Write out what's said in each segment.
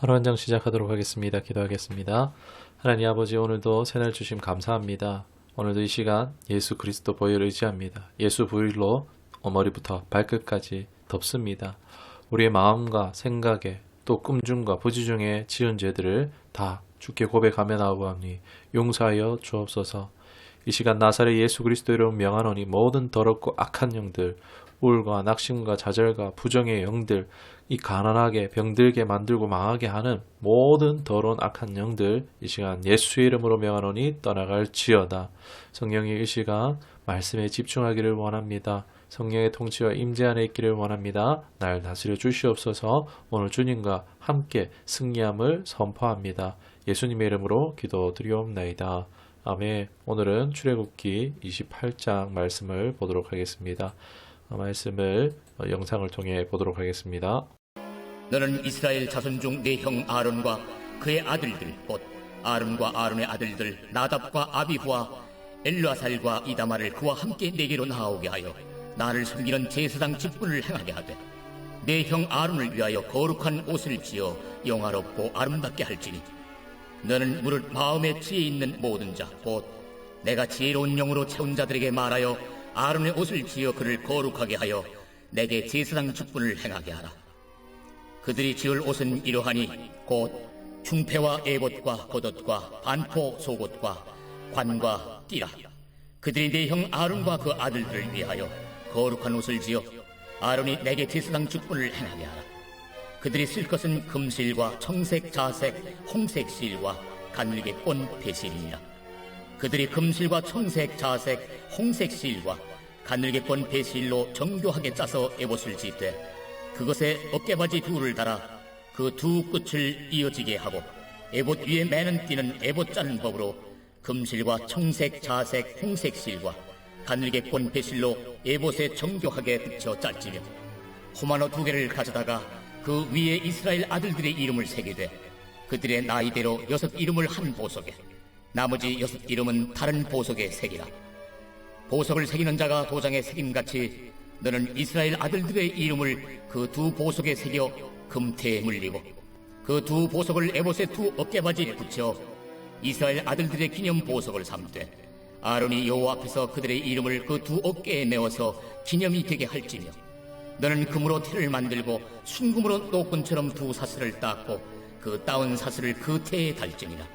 하루 한 장 시작하도록 하겠습니다. 기도하겠습니다. 하나님 아버지, 오늘도 새날 주심 감사합니다. 오늘도 이 시간 예수 그리스도 보혈 의지합니다. 예수 보혈로 머리부터 발끝까지 덮습니다. 우리의 마음과 생각에 또 꿈중과 부지 중에 지은 죄들을 다 주께 고백하며 나오오니 용서하여 주옵소서. 이 시간 나사렛 예수 그리스도 이름 명하노니 모든 더럽고 악한 영들, 우울과 낙심과 좌절과 부정의 영들, 이 가난하게 병들게 만들고 망하게 하는 모든 더러운 악한 영들, 이 시간 예수의 이름으로 명하노니 떠나갈지어다. 성령이 이 시간 말씀에 집중하기를 원합니다. 성령의 통치와 임재 안에 있기를 원합니다. 날 다스려 주시옵소서. 오늘 주님과 함께 승리함을 선포합니다. 예수님의 이름으로 기도드리옵나이다. 아멘. 오늘은 출애굽기 28장 말씀을 보도록 하겠습니다. 말씀을 영상을 통해 보도록 하겠습니다. 너는 이스라엘 자손 중 내 형 아론과 그의 아들들 곧 아론과 아론의 아들들 나답과 아비후와 엘르아살과 이다말을 그와 함께 내게로 나오게 하여 나를 섬기는 제사장 직분을 행하게 하되 내 형 아론을 위하여 거룩한 옷을 지어 영화롭고 아름답게 할지니 너는 무릇 마음에 지혜 있는 모든 자 곧 내가 지혜로운 영으로 채운 자들에게 말하여 아론의 옷을 지어 그를 거룩하게 하여 내게 제사장 직분을 행하게 하라. 그들이 지을 옷은 이러하니 곧 흉패와 에봇과 겉옷과 반포 속옷과 관과 띠라. 그들이 내 형 아론과 그 아들들을 위하여 거룩한 옷을 지어 아론이 내게 제사장 직분을 행하게 하라. 그들이 쓸 것은 금실과 청색, 자색, 홍색 실과 가늘게 꼰 배실이니라. 그들이 금실과 청색, 자색, 홍색 실과 가늘게 꼰 배실로 정교하게 짜서 에봇을 짓되 그것에 어깨바지 둘을 달아 그 두 끝을 이어지게 하고 에봇 위에 매는 띠는 에봇 짜는 법으로 금실과 청색, 자색, 홍색 실과 가늘게 꼰 배실로 에봇에 정교하게 붙여 짤지며 호마노 2개를 가져다가 그 위에 이스라엘 아들들의 이름을 새기되 그들의 나이대로 6 이름을 한 보석에 나머지 6 이름은 다른 보석에 새기라. 보석을 새기는 자가 도장에 새김같이 너는 이스라엘 아들들의 이름을 그 두 보석에 새겨 금태에 물리고 그 두 보석을 에봇의 두 어깨바지에 붙여 이스라엘 아들들의 기념 보석을 삼되 아론이 여호와 앞에서 그들의 이름을 그 두 어깨에 메어서 기념이 되게 할지며 너는 금으로 태를 만들고 순금으로 노끈처럼 두 사슬을 닦고 그 따은 사슬을 그 태에 달지니라.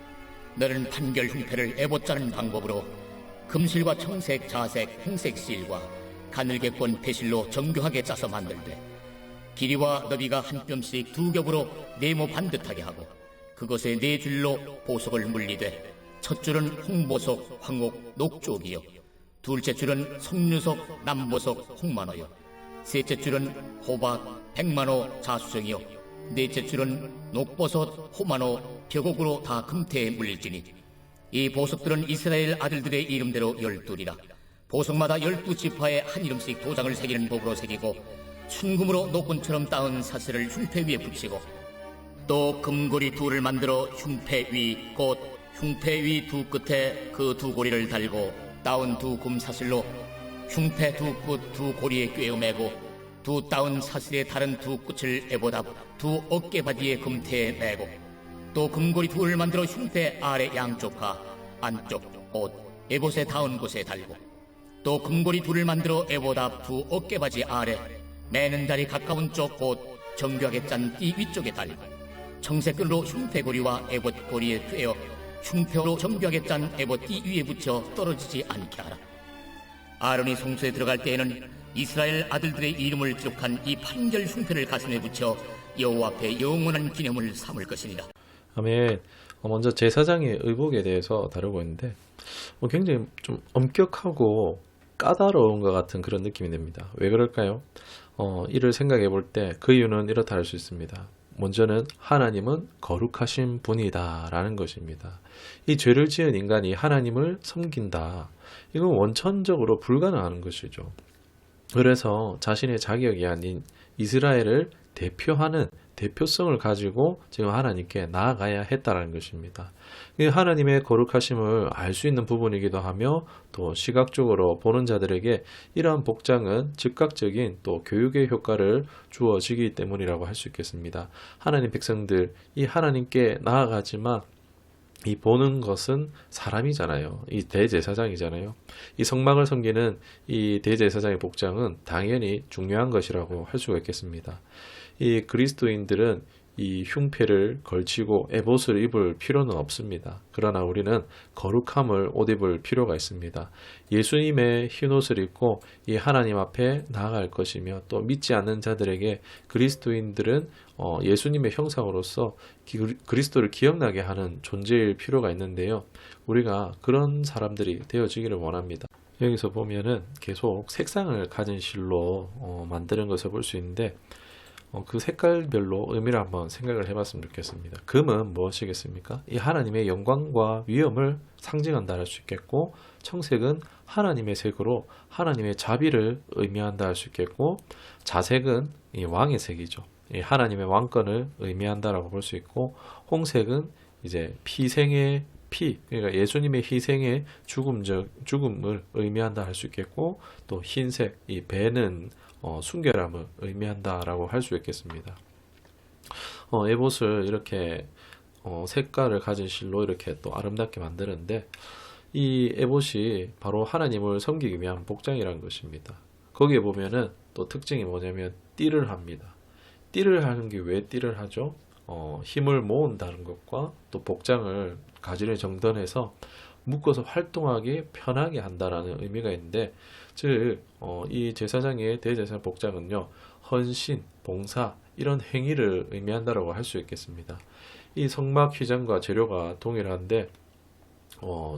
너는 판결 흉패를 에봇 짜는 방법으로 금실과 청색, 자색, 홍색 실과 가늘게 꼰 배실로 정교하게 짜서 만들되 길이와 너비가 한 뼘씩 2겹으로 네모 반듯하게 하고 그것에 4줄로 보석을 물리되 첫 줄은 홍보석, 황옥, 녹쪽이요 둘째 줄은 석류석, 남보석, 홍만호요 셋째 줄은 호박, 백만호, 자수정이요 넷째 줄은 녹버섯, 호만호, 벽옥으로 다 금태에 물릴지니 이 보석들은 이스라엘 아들들의 이름대로 12이라. 보석마다 12지파에 한 이름씩 도장을 새기는 법으로 새기고 순금으로 노끈처럼 따은 사슬을 흉패 위에 붙이고 또 금고리 2를 만들어 흉패 위 곧 흉패 위 두 끝에 그 두 고리를 달고 따은 두 금사슬로 흉패 두 끝 두 고리에 꿰어매고 두 따은 사슬의 다른 두 끝을 에봇 앞 두 어깨바디에 금태에 매고 또 금고리 2를 만들어 흉패 아래 양쪽과 안쪽 옷 에봇에 닿은 곳에 달고 또 금고리 2를 만들어 에봇 앞 두 어깨바지 아래 매는 자리 가까운 쪽 곧 정교하게 짠 띠 위쪽에 달고 청색끈으로 흉패고리와 에봇 고리에 꿰어 흉패로 정교하게 짠 에봇 띠 위에 붙여 떨어지지 않게 하라. 아론이 성소에 들어갈 때에는 이스라엘 아들들의 이름을 기록한 이 판결 흉패를 가슴에 붙여 여호와 앞에 영원한 기념을 삼을 것이니라. 아멘. 먼저 제사장의 의복에 대해서 다루고 있는데 굉장히 좀 엄격하고 까다로운 것 같은 그런 느낌이 듭니다. 왜 그럴까요? 이를 생각해 볼 때 그 이유는 이렇다 할 수 있습니다. 먼저는 하나님은 거룩하신 분이다 라는 것입니다. 이 죄를 지은 인간이 하나님을 섬긴다. 이건 원천적으로 불가능한 것이죠. 그래서 자신의 자격이 아닌 이스라엘을 대표하는 대표성을 가지고 지금 하나님께 나아가야 했다라는 것입니다. 하나님의 거룩하심을 알 수 있는 부분이기도 하며 또 시각적으로 보는 자들에게 이러한 복장은 즉각적인 또 교육의 효과를 주어지기 때문이라고 할 수 있겠습니다. 하나님 백성들, 이 하나님께 나아가지만 이 보는 것은 사람이잖아요. 이 대제사장이잖아요. 이 성막을 섬기는 이 대제사장의 복장은 당연히 중요한 것이라고 할 수가 있겠습니다. 이 그리스도인들은 이 흉패를 걸치고 에봇을 입을 필요는 없습니다. 그러나 우리는 거룩함을 옷 입을 필요가 있습니다. 예수님의 흰 옷을 입고 이 하나님 앞에 나아갈 것이며 또 믿지 않는 자들에게 그리스도인들은 예수님의 형상으로서 그리스도를 기억나게 하는 존재일 필요가 있는데요. 우리가 그런 사람들이 되어지기를 원합니다. 여기서 보면은 계속 색상을 가진 실로 만드는 것을 볼 수 있는데 그 색깔별로 의미를 한번 생각을 해봤으면 좋겠습니다. 금은 무엇이겠습니까? 이 하나님의 영광과 위엄을 상징한다 할 수 있겠고, 청색은 하나님의 색으로 하나님의 자비를 의미한다 할 수 있겠고, 자색은 이 왕의 색이죠. 이 하나님의 왕권을 의미한다라고 볼 수 있고, 홍색은 이제 피생의 피, 그러니까 예수님의 희생의 죽음을 의미한다 할 수 있겠고, 또 흰색, 이 배는 순결함을 의미한다라고 할 수 있겠습니다. 에봇을 이렇게 색깔을 가진 실로 이렇게 또 아름답게 만드는데, 이 에봇이 바로 하나님을 섬기기 위한 복장이라는 것입니다. 거기에 보면은 또 특징이 뭐냐면 띠를 합니다. 띠를 하는 게 왜 띠를 하죠? 힘을 모은다는 것과 또 복장을 가지를 정돈해서 묶어서 활동하기 편하게 한다라는 의미가 있는데, 즉 이 제사장의 대제사장 복장은요, 헌신, 봉사 이런 행위를 의미한다라고 할 수 있겠습니다. 이 성막 휘장과 재료가 동일한데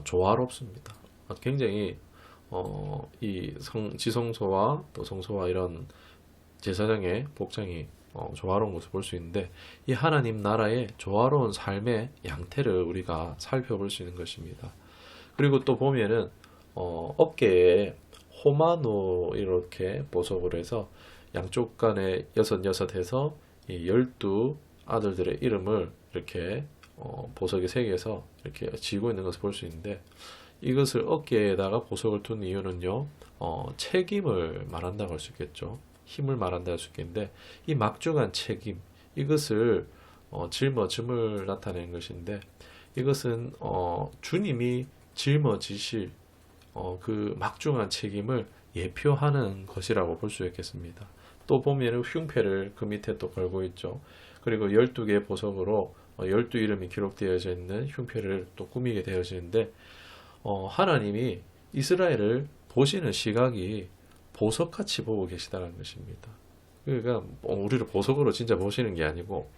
조화롭습니다. 굉장히 이 지성소와 또 성소와 이런 제사장의 복장이 조화로운 것을 볼 수 있는데, 이 하나님 나라의 조화로운 삶의 양태를 우리가 살펴볼 수 있는 것입니다. 그리고 또 보면은 어깨에 호마노 이렇게 보석으로 해서 양쪽 간에 66 해서 이 12 아들들의 이름을 이렇게 보석에 새겨서 이렇게 지고 있는 것을 볼 수 있는데, 이것을 어깨에다가 보석을 둔 이유는요, 책임을 말한다고 할 수 있겠죠. 힘을 말한다 할 수 있겠는데, 이 막중한 책임, 이것을 짊어짐을 나타내는 것인데, 이것은 주님이 짊어지실 그 막중한 책임을 예표하는 것이라고 볼 수 있겠습니다. 또 보면 흉패를 그 밑에 또 걸고 있죠. 그리고 12개의 보석으로 12 이름이 기록되어져 있는 흉패를 또 꾸미게 되어지는데, 하나님이 이스라엘을 보시는 시각이 보석같이 보고 계시다는 것입니다. 그러니까 우리를 보석으로 진짜 보시는 게 아니고,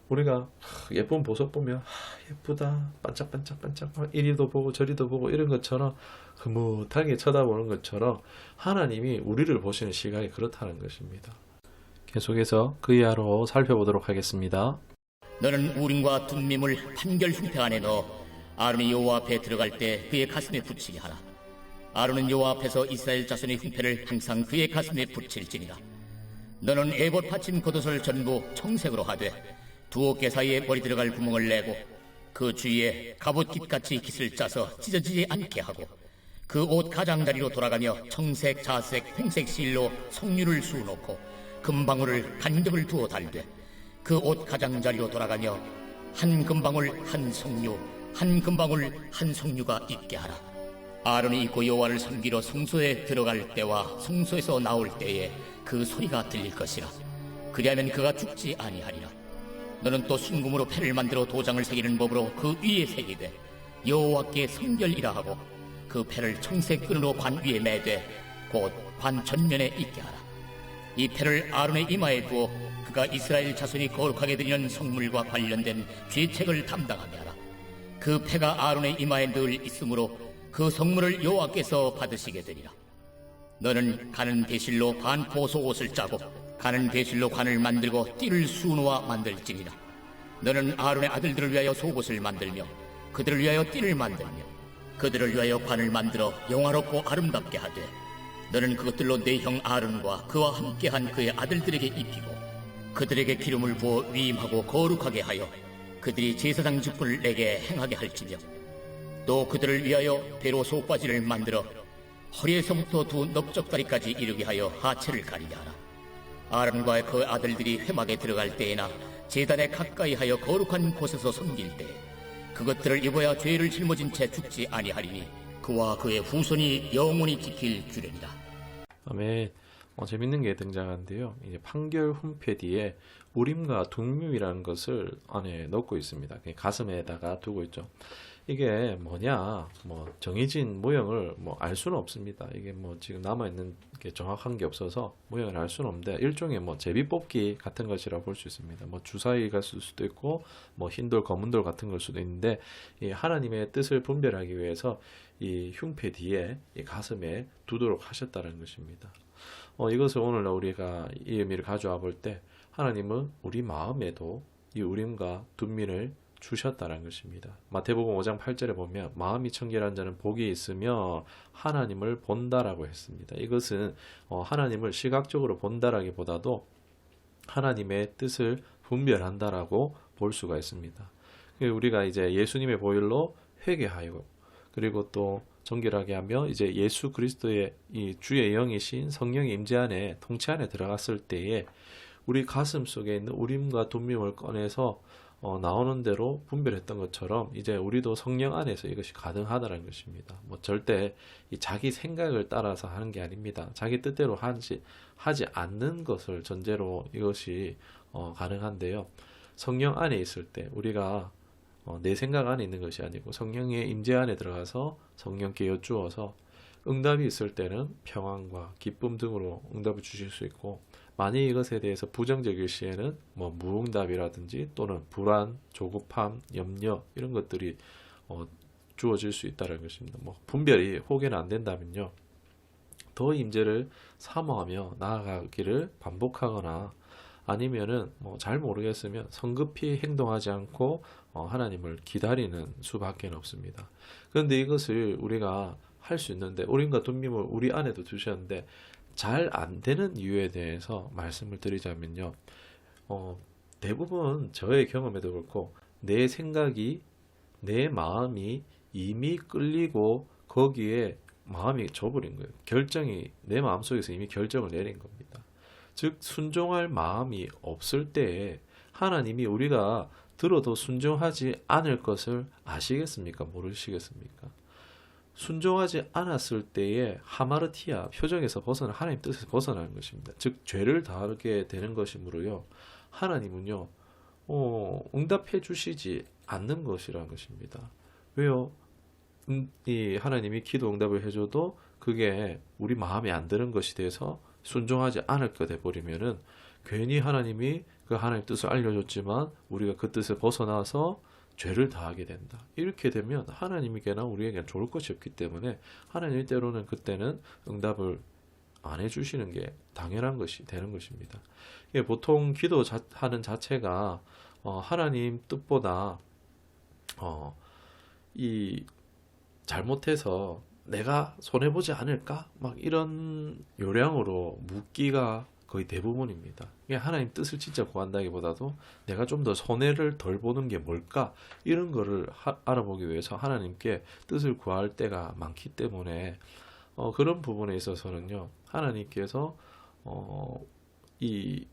우리가 예쁜 보석 보면 예쁘다, 반짝반짝반짝 이리도 보고 저리도 보고 이런 것처럼 흐뭇하게 쳐다보는 것처럼 하나님이 우리를 보시는 시각이 그렇다는 것입니다. 계속해서 그 이하로 살펴보도록 하겠습니다. 너는 우림과 둠밈을 판결 흉패 안에 넣어 아론이 여호와 앞에 들어갈 때 그의 가슴에 붙이게 하라. 아론은 여호와 앞에서 이스라엘 자손의 흉패를 항상 그의 가슴에 붙일지니라. 너는 에봇 받침 겉옷을 전부 청색으로 하되 두 어깨 사이에 머리 들어갈 구멍을 내고 그 주위에 갑옷 깃같이 깃을 짜서 찢어지지 않게 하고, 그 옷 가장자리로 돌아가며 청색, 자색, 홍색 실로 석류를 수놓고 금방울을 간격을 두어 달되, 그 옷 가장자리로 돌아가며 한 금방울 한 석류, 한 금방울 한 석류가 있게 하라. 아론이 입고 여호와를 섬기러 성소에 들어갈 때와 성소에서 나올 때에 그 소리가 들릴 것이라. 그리하면 그가 죽지 아니하리라. 너는 또 순금으로 패를 만들어 도장을 새기는 법으로 그 위에 새기되 여호와께 성결이라 하고, 그 패를 청색 끈으로 관 위에 매되 곧 관 전면에 있게 하라. 이 패를 아론의 이마에 두어 그가 이스라엘 자손이 거룩하게 드리는 성물과 관련된 죄책을 담당하게 하라. 그 패가 아론의 이마에 늘 있으므로 그 성물을 여호와께서 받으시게 되리라. 너는 가는 배실로 반 보소 옷을 짜고 가는 배실로 관을 만들고 띠를 수놓아 만들지니라. 너는 아론의 아들들을 위하여 속옷을 만들며 그들을 위하여 띠를 만들며 그들을 위하여 관을 만들어 영화롭고 아름답게 하되, 너는 그것들로 내 형 아론과 그와 함께한 그의 아들들에게 입히고 그들에게 기름을 부어 위임하고 거룩하게 하여 그들이 제사장 직분을 내게 행하게 할지며 또 그들을 위하여 배로 속바지를 만들어 허리에서부터 두 넓적다리까지 이르게 하여 하체를 가리게 하라. 아론과 그 아들들이 회막에 들어갈 때에나 제단에 가까이 하여 거룩한 곳에서 섬길 때 그것들을 입어야 죄를 짊어진 채 죽지 아니하리니 그와 그의 후손이 영원히 지킬 주례니라. 아멘. 재밌는 게 등장하는데요. 이제 판결 훈패 뒤에 우림과 둠밈이라는 것을 안에 넣고 있습니다. 가슴에다가 두고 있죠. 이게 뭐냐, 정해진 모형을 알 수는 없습니다. 이게 지금 남아있는 게 정확한 게 없어서 모형을 알 수는 없는데, 일종의 제비뽑기 같은 것이라고 볼 수 있습니다. 주사위가 쓸 수도 있고, 흰돌, 검은돌 같은 걸 수도 있는데, 이 하나님의 뜻을 분별하기 위해서 이 흉패 뒤에 이 가슴에 두도록 하셨다는 것입니다. 이것을 오늘날 우리가 이 의미를 가져와 볼 때, 하나님은 우리 마음에도 이 우림과 둠민을 주셨다는 것입니다. 마태복음 5장 8절에 보면 마음이 청결한 자는 복이 있으며 하나님을 본다라고 했습니다. 이것은 하나님을 시각적으로 본다라기보다도 하나님의 뜻을 분별한다라고 볼 수가 있습니다. 우리가 이제 예수님의 보혈로 회개하여 그리고 또 정결하게 하며 이제 예수 그리스도의 이 주의 영이신 성령의 임재 안에 통치 안에 들어갔을 때에 우리 가슴 속에 있는 우림과 둠밈을 꺼내서 나오는 대로 분별했던 것처럼 이제 우리도 성령 안에서 이것이 가능하다는 것입니다. 절대 이 자기 생각을 따라서 하는 게 아닙니다. 자기 뜻대로 하지 않는 것을 전제로 이것이 가능한데요. 성령 안에 있을 때 우리가 내 생각 안에 있는 것이 아니고 성령의 임재 안에 들어가서 성령께 여쭈어서 응답이 있을 때는 평안과 기쁨 등으로 응답을 주실 수 있고, 만약 이것에 대해서 부정적일 시에는 무응답이라든지 또는 불안, 조급함, 염려 이런 것들이 주어질 수 있다는 것입니다. 분별이 혹여나 안 된다면요, 더 임재를 사모하며 나아가기를 반복하거나 아니면은 잘 모르겠으면 성급히 행동하지 않고 하나님을 기다리는 수밖에 없습니다. 그런데 이것을 우리가 할 수 있는데 우림과 둠밈을 우리 안에도 두셨는데 잘 안 되는 이유에 대해서 말씀을 드리자면요, 대부분 저의 경험에도 그렇고 내 생각이 내 마음이 이미 끌리고 거기에 마음이 져버린 거예요. 결정이 내 마음속에서 이미 결정을 내린 겁니다. 즉 순종할 마음이 없을 때에 하나님이 우리가 들어도 순종하지 않을 것을 아시겠습니까? 모르시겠습니까? 순종하지 않았을 때에 하마르티아, 표적에서 벗어나 하나님 뜻에서 벗어나는 것입니다. 즉 죄를 다하게 되는 것이므로요, 하나님은요 응답해 주시지 않는 것이라는 것입니다. 왜요? 이 하나님이 기도 응답을 해줘도 그게 우리 마음에 안 드는 것이 돼서 순종하지 않을 것 돼버리면은 괜히 하나님이 그 하나님 뜻을 알려줬지만 우리가 그 뜻을 벗어나서 죄를 다하게 된다. 이렇게 되면 하나님에게나 우리에게는 좋을 것이 없기 때문에 하나님 때로는 그때는 응답을 안 해주시는 게 당연한 것이 되는 것입니다. 보통 기도하는 자체가 하나님 뜻보다 이 잘못해서 내가 손해보지 않을까? 막 이런 요량으로 묻기가 거의 대부분입니다. 하나님 뜻을 진짜 구한다기보다도 내가 좀 더 손해를 덜 보는 게 뭘까? 이런 거를 알아보기 위해서 하나님께 뜻을 구할 때가 많기 때문에 그런 부분에 있어서는요, 하나님께서 이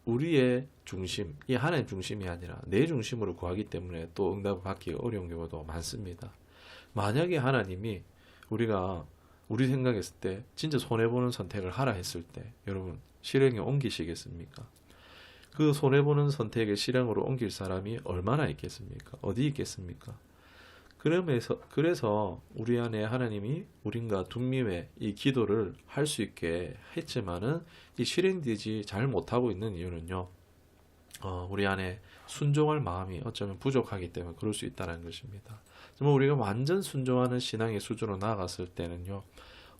우리의 중심, 이 하나님 중심이 아니라 내 중심으로 구하기 때문에 또 응답을 받기가 어려운 경우도 많습니다. 만약에 하나님이 우리 생각했을 때 진짜 손해보는 선택을 하라 했을 때 여러분 실행에 옮기시겠습니까? 그 손해보는 선택을 실행으로 옮길 사람이 얼마나 있겠습니까? 어디 있겠습니까? 그래서 우리 안에 하나님이 우린가 둠밈의 이 기도를 할 수 있게 했지만은 이 실행되지 잘 못하고 있는 이유는요, 우리 안에 순종할 마음이 어쩌면 부족하기 때문에 그럴 수 있다는 것입니다. 정말 우리가 완전 순종하는 신앙의 수준으로 나아갔을 때는요,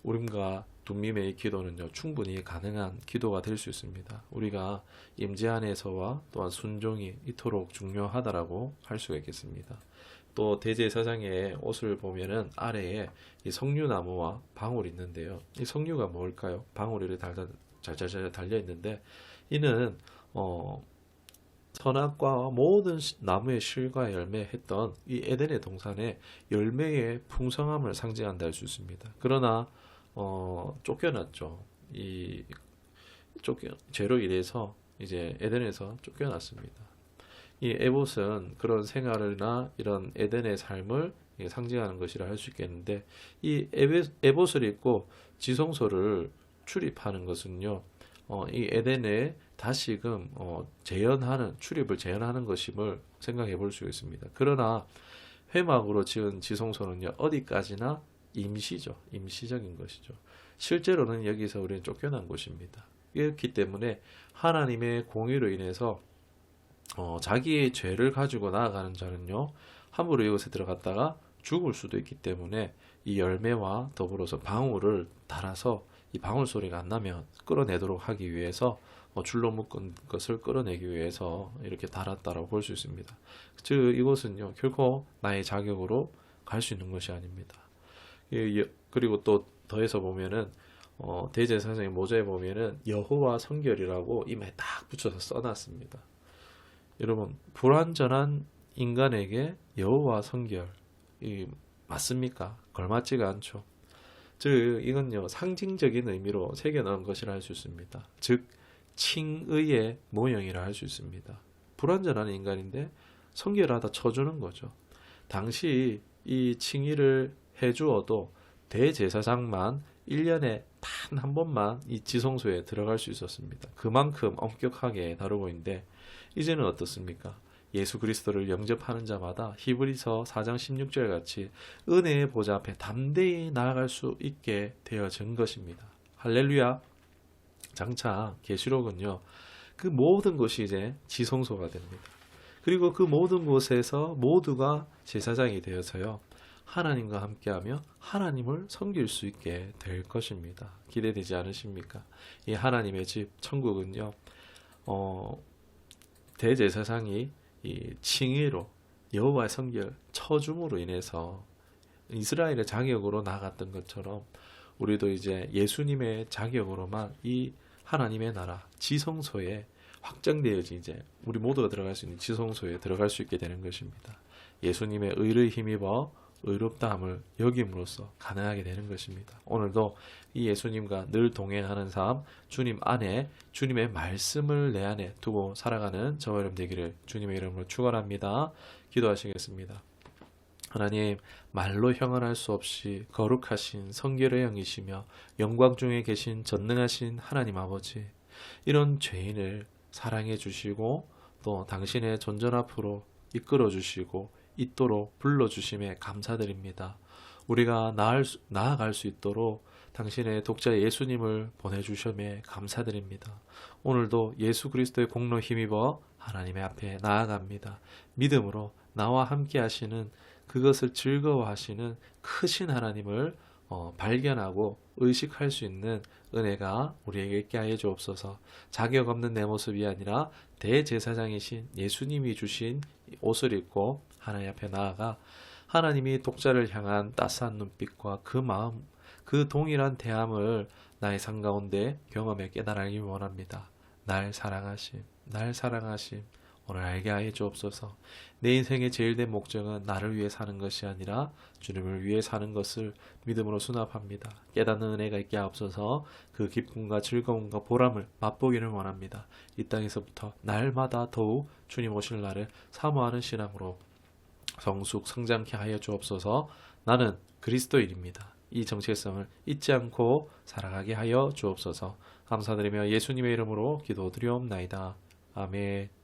우림과 둠밈의 기도는요 충분히 가능한 기도가 될 수 있습니다. 우리가 임재 안에서와 또한 순종이 이토록 중요하다라고 할 수가 있겠습니다. 또 대제사장의 옷을 보면은 아래에 이 석류나무와 방울이 있는데요. 이 석류가 뭘까요? 방울이 잘잘 달려 있는데 이는 선악과 모든 나무의 실과 열매 했던 이 에덴의 동산의 열매의 풍성함을 상징한다 할 수 있습니다. 그러나 쫓겨났죠. 이 죄로 인해서 이제 에덴에서 쫓겨났습니다. 이 에봇은 그런 생활이나 이런 에덴의 삶을 상징하는 것이라 할 수 있겠는데, 이 에봇을 입고 지성소를 출입하는 것은요, 이 에덴에 다시금 출입을 재현하는 것임을 생각해 볼 수 있습니다. 그러나 회막으로 지은 지성소는요, 어디까지나 임시죠. 임시적인 것이죠. 실제로는 여기서 우리는 쫓겨난 곳입니다. 그렇기 때문에 하나님의 공의로 인해서 자기의 죄를 가지고 나아가는 자는요, 함부로 이곳에 들어갔다가 죽을 수도 있기 때문에 이 열매와 더불어서 방울을 달아서 이 방울 소리가 안 나면 끌어내도록 하기 위해서 줄로 묶은 것을 끌어내기 위해서 이렇게 달았다라고 볼 수 있습니다. 즉 이곳은요, 결코 나의 자격으로 갈 수 있는 것이 아닙니다. 그리고 또 더해서 보면은 대제사장의 모자에 보면은 여호와 성결이라고 이마에 딱 붙여서 써놨습니다. 여러분, 불완전한 인간에게 여호와 성결 맞습니까? 걸맞지가 않죠. 즉 이건요, 상징적인 의미로 새겨넣은 것이라 할 수 있습니다. 즉 칭의의 모형이라 할 수 있습니다. 불완전한 인간인데 성결하다 쳐주는 거죠. 당시 이 칭의를 해주어도 대제사장만 1년에 단 한 번만 이 지성소에 들어갈 수 있었습니다. 그만큼 엄격하게 다루고 있는데, 이제는 어떻습니까? 예수 그리스도를 영접하는 자마다 히브리서 4장 16절 같이 은혜의 보좌 앞에 담대히 나아갈 수 있게 되어진 것입니다. 할렐루야. 장차 계시록은요, 그 모든 것이 이제 지성소가 됩니다. 그리고 그 모든 곳에서 모두가 제사장이 되어서요, 하나님과 함께하며 하나님을 섬길 수 있게 될 것입니다. 기대되지 않으십니까? 이 하나님의 집 천국은요, 대제사장이 이 칭의로 여호와의 성결 처줌으로 인해서 이스라엘의 자격으로 나아갔던 것처럼 우리도 이제 예수님의 자격으로만 이 하나님의 나라 지성소에 확정되어진 이제 우리 모두가 들어갈 수 있는 지성소에 들어갈 수 있게 되는 것입니다. 예수님의 의를 힘입어 의롭다함을 여김으로써 가능하게 되는 것입니다. 오늘도 이 예수님과 늘 동행하는 삶, 주님 안에 주님의 말씀을 내 안에 두고 살아가는 저와 여러분 되기를 주님의 이름으로 축원합니다. 기도하시겠습니다. 하나님, 말로 형언할 수 없이 거룩하신 성결의 영이시며 영광 중에 계신 전능하신 하나님 아버지, 이런 죄인을 사랑해 주시고 또 당신의 존전 앞으로 이끌어 주시고 있도록 불러주심에 감사드립니다. 우리가 나아갈 수 있도록 당신의 독자 예수님을 보내주심에 감사드립니다. 오늘도 예수 그리스도의 공로 힘입어 하나님의 앞에 나아갑니다. 믿음으로 나와 함께 하시는, 그것을 즐거워하시는 크신 하나님을 발견하고 의식할 수 있는 은혜가 우리에게 있게 하여 주옵소서. 자격 없는 내 모습이 아니라 대제사장이신 예수님이 주신 옷을 입고 하나님 앞에 나아가 하나님이 독자를 향한 따스한 눈빛과 그 마음, 그 동일한 대함을 나의 삶 가운데 경험에 깨달기 원합니다. 날 사랑하심, 날 사랑하심, 오늘 알게 하여 주옵소서. 내 인생의 제일 된 목적은 나를 위해 사는 것이 아니라 주님을 위해 사는 것을 믿음으로 수납합니다. 깨닫는 은혜가 있게 하옵소서. 그 기쁨과 즐거움과 보람을 맛보기를 원합니다. 이 땅에서부터 날마다 더욱 주님 오실 날을 사모하는 신앙으로 성숙 성장케 하여 주옵소서. 나는 그리스도인입니다. 이 정체성을 잊지 않고 살아가게 하여 주옵소서. 감사드리며 예수님의 이름으로 기도드리옵나이다. 아멘.